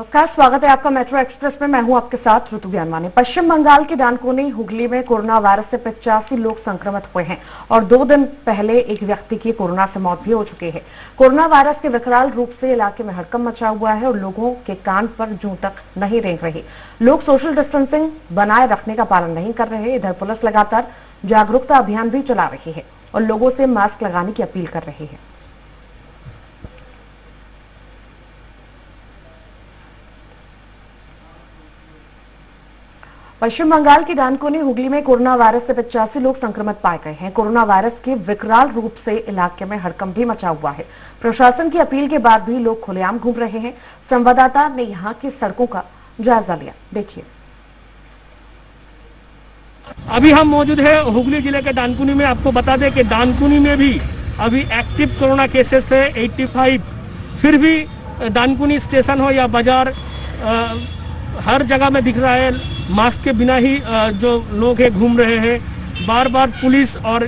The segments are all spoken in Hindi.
नमस्कार, स्वागत है आपका मेट्रो एक्सप्रेस में। मैं हूं आपके साथ ऋतु ज्ञानवानी। पश्चिम बंगाल के डानकुनी हुगली में कोरोना वायरस से 85 लोग संक्रमित हुए हैं और 2 दिन पहले एक व्यक्ति की कोरोना से मौत भी हो चुकी है। कोरोना वायरस के विकराल रूप से इलाके में हड़कंप मचा हुआ है और लोगों के कान पर जूं तक नहीं रेंग रही। लोग सोशल डिस्टेंसिंग बनाए रखने का पालन नहीं कर रहे। इधर पुलिस लगातार जागरूकता अभियान भी चला रही है और लोगों से मास्क लगाने की अपील कर रही है। पश्चिम बंगाल की डानकुनी हुगली में कोरोना वायरस से 85 लोग संक्रमित पाए गए हैं। कोरोना वायरस के विकराल रूप से इलाके में हड़कंप भी मचा हुआ है। प्रशासन की अपील के बाद भी लोग खुलेआम घूम रहे हैं। संवाददाता ने यहां की सड़कों का जायजा लिया, देखिए। अभी हम मौजूद है हुगली जिले के डानकुनी में। आपको बता दें कि डानकुनी में भी अभी एक्टिव कोरोना केसेस है 85। फिर भी डानकुनी स्टेशन हो या बाजार, हर जगह में दिख रहा है मास्क के बिना ही जो लोग हैं घूम रहे हैं। बार बार पुलिस और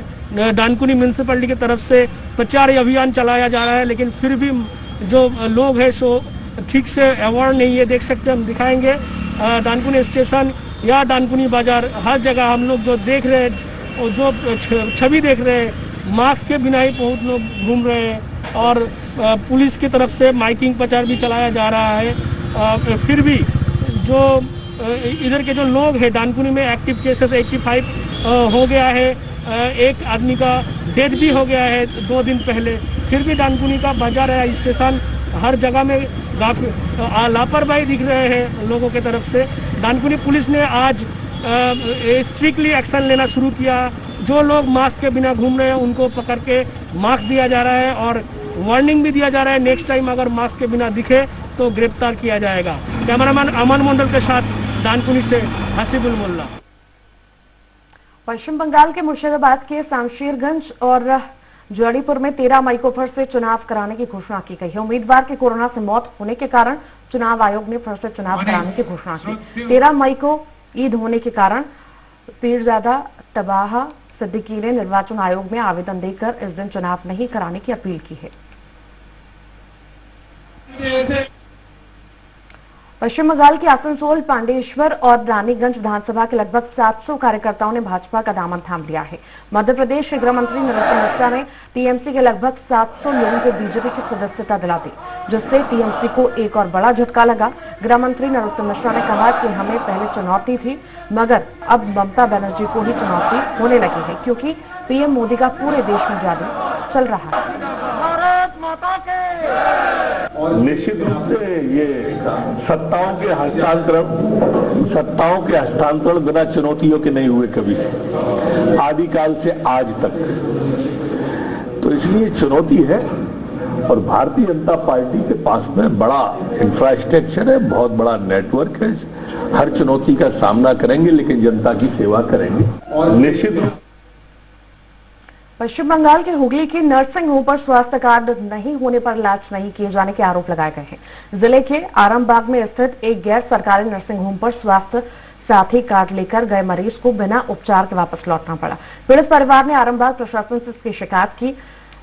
डानकुनी म्युनिसिपैलिटी की तरफ से प्रचार अभियान चलाया जा रहा है, लेकिन फिर भी जो लोग हैं सो ठीक से अवेयर नहीं है। देख सकते हैं, हम दिखाएंगे डानकुनी स्टेशन या डानकुनी बाजार, हर जगह हम लोग जो देख रहे हैं और जो छवि देख रहे हैं, मास्क के बिना ही बहुत लोग घूम रहे हैं और पुलिस की तरफ से माइकिंग प्रचार भी चलाया जा रहा है। फिर भी जो इधर के जो लोग हैं, डानकुनी में एक्टिव केसेस 85 हो गया है। एक आदमी का डेथ भी हो गया है 2 दिन पहले। फिर भी डानकुनी का बाजार है, स्टेशन, हर जगह में लापरवाही दिख रहे हैं लोगों की तरफ से। डानकुनी पुलिस ने आज स्ट्रिक्टली एक्शन लेना शुरू किया। जो लोग मास्क के बिना घूम रहे हैं उनको पकड़ के मास्क दिया जा रहा है और वार्निंग भी दिया जा रहा है, नेक्स्ट टाइम अगर मास्क के बिना दिखे तो गिरफ्तार किया जाएगा। कैमरामैन अमन मंडल के साथ डानकुनी से हसीबुल मोल्ला। पश्चिम बंगाल के मुर्शिदाबाद के शमशेरगंज और जौड़ीपुर में 13 मई को फिर से चुनाव कराने की घोषणा की गई है। उम्मीदवार की कोरोना से मौत होने के कारण चुनाव आयोग ने फिर से चुनाव कराने की घोषणा की। 13 मई को ईद होने के कारण पीरजादा तबाह सिद्दीकी ने निर्वाचन आयोग में आवेदन देकर इस दिन चुनाव नहीं कराने की अपील की है। पश्चिम बंगाल के आसनसोल, पांडेश्वर और रानीगंज विधानसभा के लगभग 700 कार्यकर्ताओं ने भाजपा का दामन थाम लिया है। मध्य प्रदेश के गृह मंत्री नरोत्तम मिश्रा ने टीएमसी के लगभग 700 लोगों को बीजेपी की सदस्यता दिला दी, जिससे टीएमसी को एक और बड़ा झटका लगा। गृह मंत्री नरोत्तम मिश्रा ने कहा कि हमें पहले चुनौती थी, मगर अब ममता बनर्जी को ही चुनौती होने लगी है, क्योंकि पीएम मोदी का पूरे देश में जादू चल रहा है। निश्चित रूप से ये सत्ताओं के हस्तांतरण बिना चुनौतियों के नहीं हुए कभी, आदिकाल से आज तक। तो इसलिए चुनौती है और भारतीय जनता पार्टी के पास में बड़ा इंफ्रास्ट्रक्चर है, बहुत बड़ा नेटवर्क है। हर चुनौती का सामना करेंगे, लेकिन जनता की सेवा करेंगे। और निश्चित पश्चिम बंगाल के हुगली के नर्सिंग होम पर स्वास्थ्य कार्ड नहीं होने पर इलाज नहीं किए जाने के आरोप लगाए गए हैं। जिले के आरामबाग में स्थित एक गैर सरकारी नर्सिंग होम पर स्वास्थ्य साथी कार्ड लेकर गए मरीज को बिना उपचार के वापस लौटना पड़ा। पीड़ित परिवार ने आरामबाग प्रशासन से इसकी शिकायत की।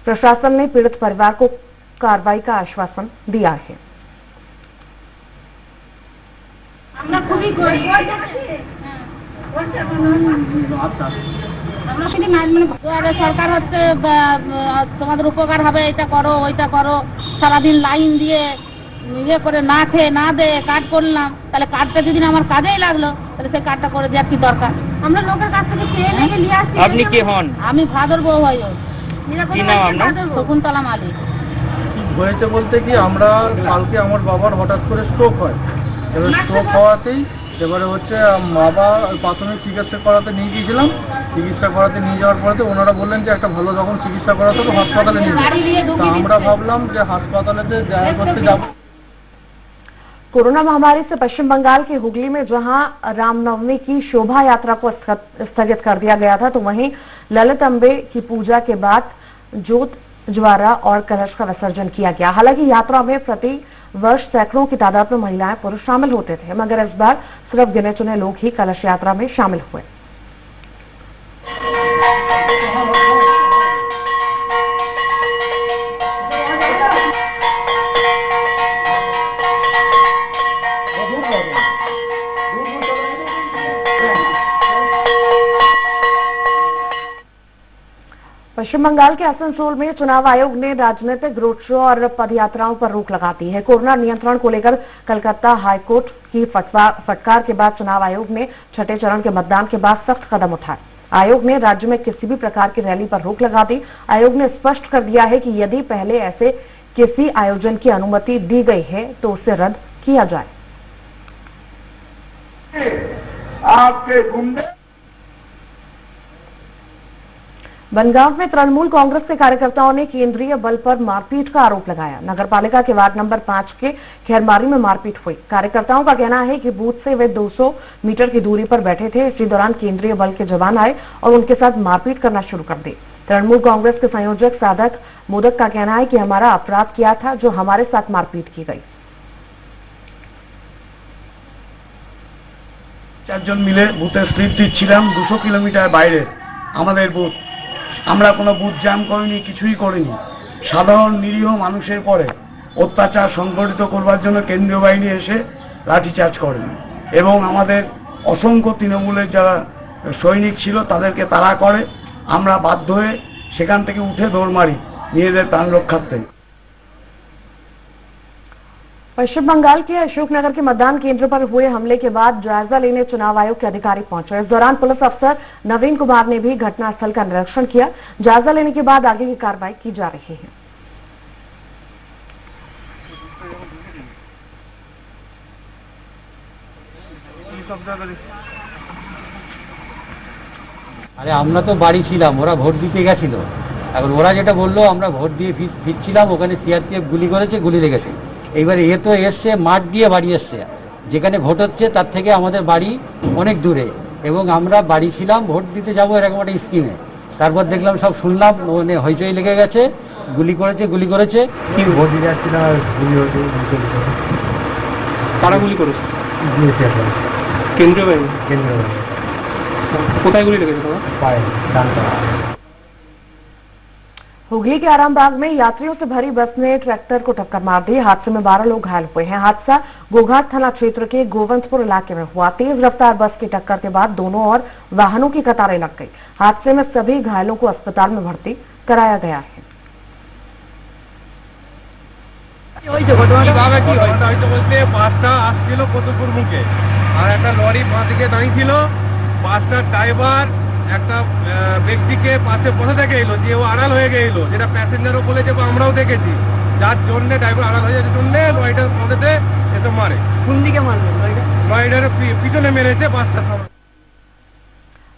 प्रशासन ने पीड़ित परिवार को कार्रवाई का आश्वासन दिया है। সরকার হচ্ছে তোমাদের উপকার হবে, এটা করো ওইটা করো, সারাদিন লাইন দিয়ে ইয়ে করে না খেয়ে না দে কার্ড করলাম, তাহলে কার্ডটা যদি আমার কাজেই লাগলো তাহলে সেই কার্ডটা করে দেওয়ার কি দরকার? আমরা লোকের কাছ থেকে চেয়ে লেগে নিয়ে আসছি। আপনি কে হন? আমি ভাদর বউ ভাই। কি নাম আপনার? শকুন্তলা মালিক। হয়েছে বলতে কি, আমরা কালকে আমার বাবার হঠাৎ করে স্ট্রোক হয়। এবার স্ট্রোক হওয়াতেই এবারে হচ্ছে বাবা প্রাথমিক চিকিৎসা করাতে নিয়ে গিয়েছিলাম। চিকিৎসা করাতে নিয়ে যাওয়ার পরে ওনারা বললেন যে একটা ভালো যখন চিকিৎসা করাতে তো হাসপাতালে নিয়ে যাবো। তা আমরা ভাবলাম যে হাসপাতালেতে দেখা করতে যাব। कोरोना महामारी से पश्चिम बंगाल के हुगली में जहां रामनवमी की शोभा यात्रा को स्थगित कर दिया गया था, तो वहीं ललित अंबे की पूजा के बाद जोत, ज्वारा और कलश का विसर्जन किया गया। हालांकि यात्रा में प्रति वर्ष सैकड़ों की तादाद में महिलाएं पुरुष शामिल होते थे, मगर इस बार सिर्फ गिने चुने लोग ही कलश यात्रा में शामिल हुए। पश्चिम बंगाल के आसनसोल में चुनाव आयोग ने राजनीतिक रोड शो और पदयात्राओं पर रोक लगा दी है। कोरोना नियंत्रण को लेकर कलकत्ता हाईकोर्ट की फटकार के बाद चुनाव आयोग ने छठे चरण के मतदान के बाद सख्त कदम उठाए। आयोग ने राज्य में किसी भी प्रकार की रैली पर रोक लगा दी। आयोग ने स्पष्ट कर दिया है कि यदि पहले ऐसे किसी आयोजन की अनुमति दी गई है तो उसे रद्द किया जाए। आपके गुंडे बनगांव में तृणमूल कांग्रेस के कार्यकर्ताओं ने केंद्रीय बल पर मारपीट का आरोप लगाया। नगरपालिका के वार्ड नंबर 5 के खैरमारी में मारपीट हुई। कार्यकर्ताओं का कहना है कि बूथ से वे 200 मीटर की दूरी पर बैठे थे। इसी दौरान केंद्रीय बल के जवान आए और उनके साथ मारपीट करना शुरू कर दी। तृणमूल कांग्रेस के संयोजक साधक मोदक का कहना है कि हमारा अपराध किया था जो हमारे साथ मारपीट की गई। 4 জন মিলে বুথে স্লিপ দিচ্ছিলাম 200 কিলোমিটার বাইরে আমাদের বুথ। আমরা কোনো বুথ জ্যাম করিনি, কিছুই করিনি। সাধারণ নিরীহ মানুষের পরে অত্যাচার সংগঠিত করবার জন্য কেন্দ্রীয় বাহিনী এসে লাঠিচার্জ করেন এবং আমাদের অসংখ্য তৃণমূলের যারা সৈনিক ছিল তাদেরকে তাড়া করে। আমরা বাধ্য হয়ে সেখান থেকে উঠে দৌড় মারি নিজেদের প্রাণ রক্ষার্থে। पश्चिम बंगाल के अशोकनगर के मतदान केंद्र पर हुए हमले के बाद जायजा लेने चुनाव आयोग के अधिकारी पहुंचे। इस दौरान पुलिस अफसर नवीन कुमार ने भी घटनास्थल का निरीक्षण किया। जायजा लेने के बाद आगे की कार्रवाई की जा रही है। আরে আমরা তো বাড়ি ছিলাম, ওরা ভোট দিতে গেছিল। এখন ওরা যেটা বললো আমরা ভোট দিয়ে ফিরছিলাম, ওখানে সিআরপিএফ গুলি করেছে, গুলি লেগেছে। এইবারে এ তো এসছে মাঠ দিয়ে বাড়ি এসছে, যেখানে ভোট হচ্ছে তার থেকে আমাদের বাড়ি অনেক দূরে এবং আমরা বাড়ি ছিলাম ভোট দিতে যাবো এরকম একটা স্কিমে। তারপর দেখলাম সব শুনলাম মানে হইচই লেগে গেছে, গুলি করেছে কি ভোট দিতে যাচ্ছিলাম আর গুলি হয়েছে। কারা গুলি করেছে? কেন্দ্রীয় বাহিনী। কোথায় গুলি লেগেছে তোমার? পায়ে ডানটা। हुगली के आरामबाग में यात्रियों से भरी बस ने ट्रैक्टर को टक्कर मार दी। हादसे में 12 लोग घायल हुए हैं। हादसा गोघाट थाना क्षेत्र के गोवंतपुर इलाके में हुआ। तेज रफ्तार बस की टक्कर के बाद दोनों ओर वाहनों की कतारें लग गई। हादसे में सभी घायलों को अस्पताल में भर्ती कराया गया है। বলতে বাসটা আসছিল কতপুর মুখে আর একটা লরি বাঁদিকে দাঁড়িয়েছিল। বাসটার ড্রাইভার একটা ব্যক্তিকে পাশে বসে থেকে এলো যে ও আড়াল হয়ে গেল, যেটা প্যাসেঞ্জারও বলেছে বা আমরাও দেখেছি, যার জন্য ড্রাইভার আড়াল হয়ে যাওয়ার জন্য লরিটার মধ্যে এসে মারে। কোন দিকে মারলো? লরিটার পিছনে মেরেছে বাসটা।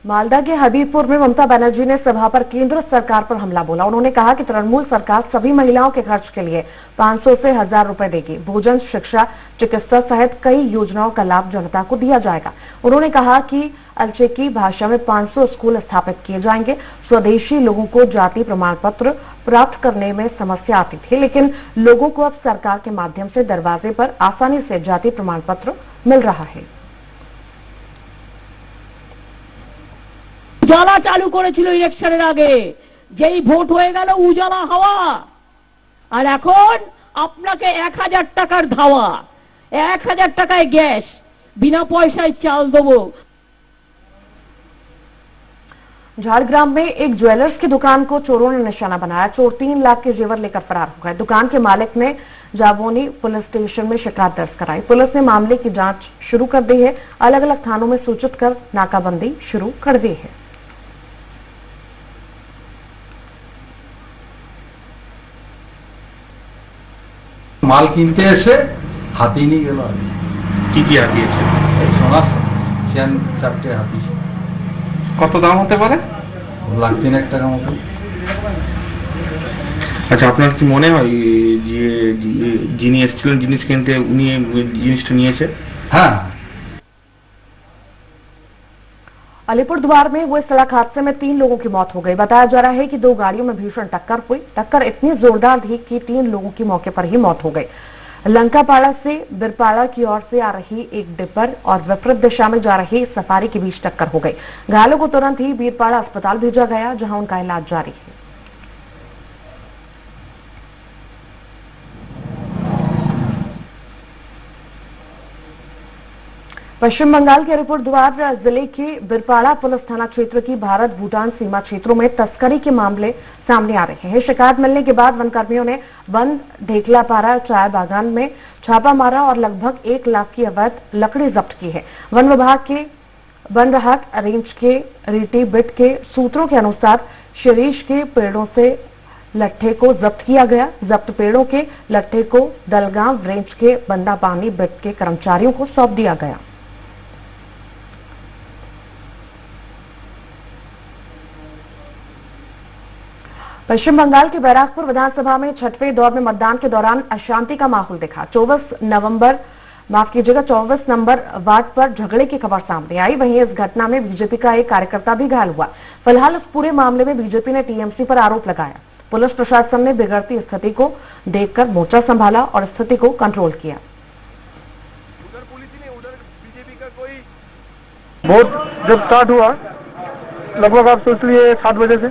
मालदा के हबीबपुर में ममता बनर्जी ने सभा पर केंद्र सरकार पर हमला बोला। उन्होंने कहा कि तृणमूल सरकार सभी महिलाओं के खर्च के लिए 500 से 1000 रुपए देगी। भोजन, शिक्षा, चिकित्सा सहित कई योजनाओं का लाभ जनता को दिया जाएगा। उन्होंने कहा कि अल्चेकी भाषा में 500 स्कूल स्थापित किए जाएंगे। स्वदेशी लोगों को जाति प्रमाण पत्र प्राप्त करने में समस्या आती थी, लेकिन लोगों को अब सरकार के माध्यम से दरवाजे पर आसानी से जाति प्रमाण पत्र मिल रहा है। উজালা চালু করেছিল ইলেকশনের আগে, যেই ভোট হয়ে গেল উজালা হাওয়া। আর এখন আপনাকে 1000 টাকার ধাওয়া, 1000 টাকায় গ্যাস, বিনা পয়সায় চাল দেবো। झारग्राम में एक ज्वेलर्स की दुकान को चोरों ने निशाना बनाया। चोर 3 लाख के जेवर लेकर फरार हो गए। दुकान के मालिक ने जाबोनी पुलिस स्टेशन में शिकायत दर्ज कराई। पुलिस ने मामले की जांच शुरू कर दी है। अलग अलग थानों में सूचित कर नाकाबंदी शुरू कर दी है। মাল কিনতে এসে হাতি নিয়ে গেল। কি কি হাতিয়েছে? সোনা চেন 4টে হাতি। কত দাম হতে পারে? 1,03,000 টাকা মতো। আচ্ছা, আপনার কি মনে হয় যে যিনি এসেছিলেন জিনিস কিনতে উনি জিনিসটা নিয়েছে? হ্যাঁ। अलीपुरद्वार में हुए सड़क हादसे में 3 लोगों की मौत हो गई। बताया जा रहा है कि 2 गाड़ियों में भीषण टक्कर हुई। टक्कर इतनी जोरदार थी कि 3 लोगों की मौके पर ही मौत हो गई। लंकापाड़ा से बिरपाड़ा की ओर से आ रही एक डिपर और विपरीत दिशा में जा रही सफारी के बीच टक्कर हो गई। घायलों को तुरंत ही बीरपाड़ा अस्पताल भेजा गया, जहां उनका इलाज जारी है। पश्चिम बंगाल के अलीपुरद्वार जिले के बिरपाड़ा पुलिस थाना क्षेत्र की भारत भूटान सीमा क्षेत्रों में तस्करी के मामले सामने आ रहे हैं। शिकायत मिलने के बाद वनकर्मियों ने बंद ढेकलापारा चाय बागान में छापा मारा और लगभग 1 लाख की अवैध लकड़ी जब्त की है। वन विभाग के बनरहाट रेंज के रीटी बिट के सूत्रों के अनुसार शिरीष के पेड़ों से लट्ठे को जब्त किया गया। जब्त पेड़ों के लट्ठे को दलगांव रेंज के बंदापानी बिट के कर्मचारियों को सौंप दिया गया। पश्चिम बंगाल के बैराकपुर विधानसभा में 6वें दौर में मतदान के दौरान अशांति का माहौल दिखा। 24 नंबर वार्ड पर झगड़े की खबर सामने आई। वहीं इस घटना में बीजेपी का एक कार्यकर्ता भी घायल हुआ। फिलहाल इस पूरे मामले में बीजेपी ने टीएमसी पर आरोप लगाया। पुलिस प्रशासन ने बिगड़ती स्थिति को देखकर मोर्चा संभाला और स्थिति को कंट्रोल किया। उधर पुलिस ने उधर बीजेपी का कोई वोट जब स्टार्ट हुआ लगभग आप सोच लिए 7 बजे से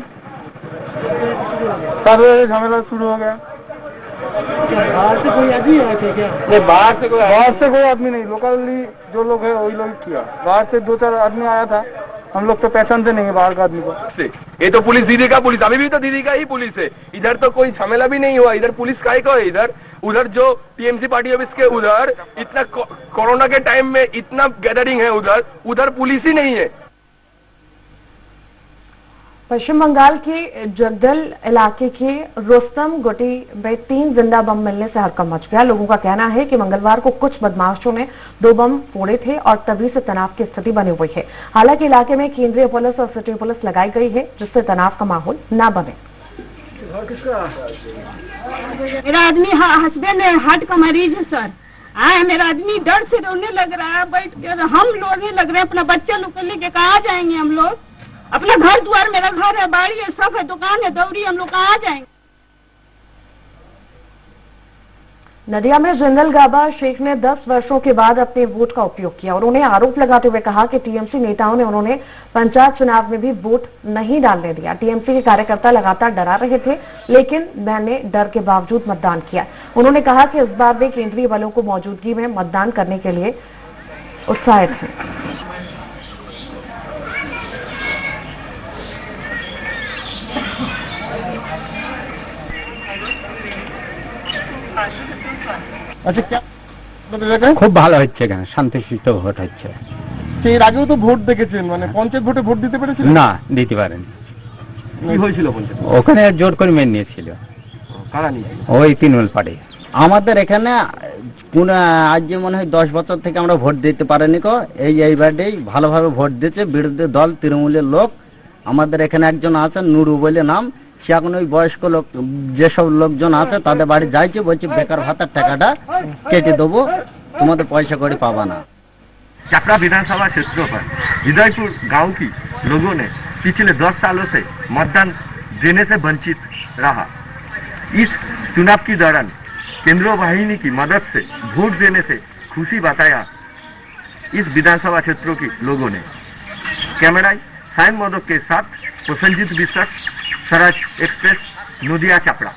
7 बजे झमेला शुरू हो गया। बाहर से कोई आदमी आए थे क्या? नहीं, बाहर से कोई आदमी नहीं, लोकली जो लोग है वही लोग किया। बाहर से 2-4 आदमी आया था, हम लोग तो पहचानते नहीं है बाहर का आदमी को। ये तो पुलिस दीदी का पुलिस, अभी भी तो दीदी का ही पुलिस है। इधर तो कोई झमेला भी नहीं हुआ। इधर पुलिस का है इधर उधर जो टीएमसी पार्टी ऑफिस के उधर इतना कोरोना के टाइम में इतना गैदरिंग है, उधर पुलिस ही नहीं है। पश्चिम बंगाल के जगदल इलाके के रोस्तम गुटी में 3 जिंदा बम मिलने से हड़कंप मच गया। लोगों का कहना है कि मंगलवार को कुछ बदमाशों ने 2 बम फोड़े थे और तभी से तनाव की स्थिति बनी हुई है। हालांकि इलाके में केंद्रीय पुलिस और सिटी पुलिस लगाई गई है, जिससे तनाव का माहौल न बने। मेरा आदमी हस्बैंड हार्ट का मरीज है सर। मेरा आदमी डर से रोने लग रहा है, बैठ कर हम रोने लग रहे हैं। अपना बच्चा लोग को लेके कहाँ जाएंगे हम लोग? अपना घर द्वार, मेरा घर है, बाड़ी है, सब है, दुकान है, दौरी, हम लोग कहाँ जाएंगे? नदिया में जनरल गाबा शेख ने 10 वर्षों के बाद अपने वोट का उपयोग किया। उन्होंने आरोप लगाते हुए कहा कि टीएमसी नेताओं ने उन्होंने पंचायत चुनाव में भी वोट नहीं डालने दिया। टीएमसी के कार्यकर्ता लगातार डरा रहे थे, लेकिन मैंने डर के बावजूद मतदान किया। उन्होंने कहा कि इस बार वे केंद्रीय बलों को मौजूदगी में मतदान करने के लिए उत्साहित हैं। আচ্ছা, খুব ভালো হচ্ছে, কেন শান্তিশিষ্ট ভোট হচ্ছে। এর আগেও তো ভোট দেখেছেন, মানে পঞ্চায়েত ভোটে ভোট দিতে পেরেছিলেন? না, দিতে পারেনি। কি হয়েছিল পঞ্চায়েত? ওখানে জোর করে মেনে নিয়েছিল। কারা নিয়েছিল? ওই তৃণমূল পার্টি। আমাদের এখানে আজ যে মনে হয় 10 বছর থেকে আমরা ভোট দিতে পারিনি। এইবারেই ভালোভাবে ভোট দিয়েছে বিরোধী দল তৃণমূলের লোক। আমাদের এখানে একজন আছেন নুরু বলে নাম, সে এখন ওই বয়স্ক লোক যেসব লোকজন আছে তাদের বাড়ি যাইছে, বলছে বেকার ভাতার টাকাটা কেটে দেবো, তোমাদের পয়সা করে পাবা না। चपरा विधानसभा क्षेत्रों पर विदयपुर गांव की लोगों ने पिछले 10 सालों से मतदान देने से वंचित रहा। इस चुनाव के दौरान केंद्रीय वाहिनी की मदद से वोट देने से खुशी बताया इस विधानसभा क्षेत्रों के लोगों ने। कैमरा साइन मोदक के साथ प्रसन्नजीत विश्वास, स्वराज एक्सप्रेस, नदिया चपड़ा।